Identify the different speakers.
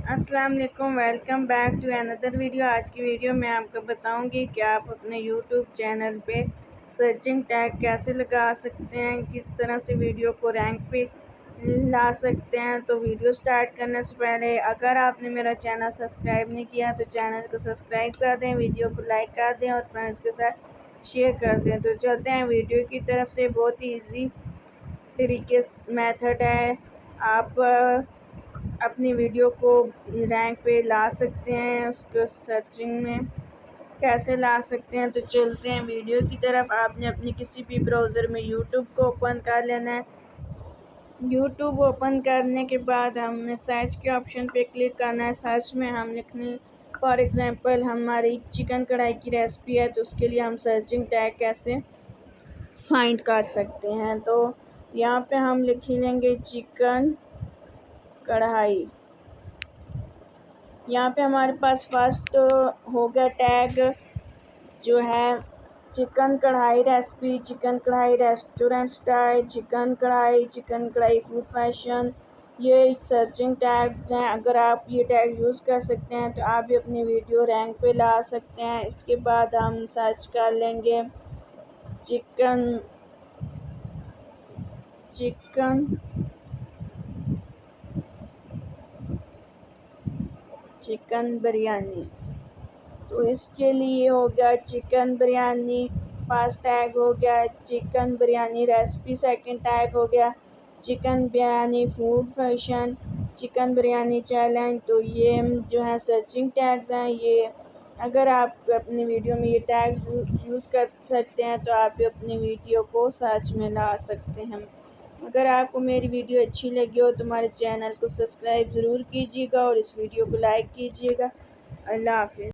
Speaker 1: अस्सलाम वालेकुम, welcome back to another video. आज की वीडियो में आपको बताऊंगी कि आप अपने यूट्यूब चैनल पे सर्चिंग टैग कैसे लगा सकते हैं, किस तरह से वीडियो को रैंक पे ला सकते हैं। तो वीडियो स्टार्ट करने से पहले अगर आपने मेरा चैनल सब्सक्राइब नहीं किया तो चैनल को सब्सक्राइब कर दें, वीडियो को लाइक कर दें और फ्रेंड्स के साथ शेयर कर दें। तो चलते हैं वीडियो की तरफ से। बहुत ही ईजी तरीके मेथड है, आप अपनी वीडियो को रैंक पे ला सकते हैं। उसको सर्चिंग में कैसे ला सकते हैं, तो चलते हैं वीडियो की तरफ। आपने अपने किसी भी ब्राउज़र में यूट्यूब को ओपन कर लेना है। यूट्यूब ओपन करने के बाद हमने सर्च के ऑप्शन पे क्लिक करना है। सर्च में हम लिखने फॉर एग्जांपल हमारी चिकन कढ़ाई की रेसिपी है, तो उसके लिए हम सर्चिंग टैग कैसे फाइंड कर सकते हैं। तो यहाँ पे हम लिख लेंगे चिकन कढ़ाई। यहाँ पे हमारे पास फर्स्ट हो गया टैग जो है चिकन कढ़ाई रेसिपी, चिकन कढ़ाई रेस्टोरेंट स्टाइल, चिकन कढ़ाई फूड फैशन। ये सर्चिंग टैग्स हैं। अगर आप ये टैग यूज़ कर सकते हैं तो आप भी अपनी वीडियो रैंक पे ला सकते हैं। इसके बाद हम सर्च कर लेंगे चिकन चिकन चिकन बिरयानी। तो इसके लिए हो गया चिकन बिरयानी, फर्स्ट टैग हो गया chicken biryani recipe, second tag हो गया chicken biryani food fashion, chicken biryani challenge. तो ये जो है सर्चिंग टैग्स हैं। ये अगर आप अपनी वीडियो में ये टैग्स यूज़ कर सकते हैं तो आप भी अपनी वीडियो को सर्च में ला सकते हैं। अगर आपको मेरी वीडियो अच्छी लगी हो तो हमारे चैनल को सब्सक्राइब ज़रूर कीजिएगा और इस वीडियो को लाइक कीजिएगा। अल्लाह हाफ़िज़।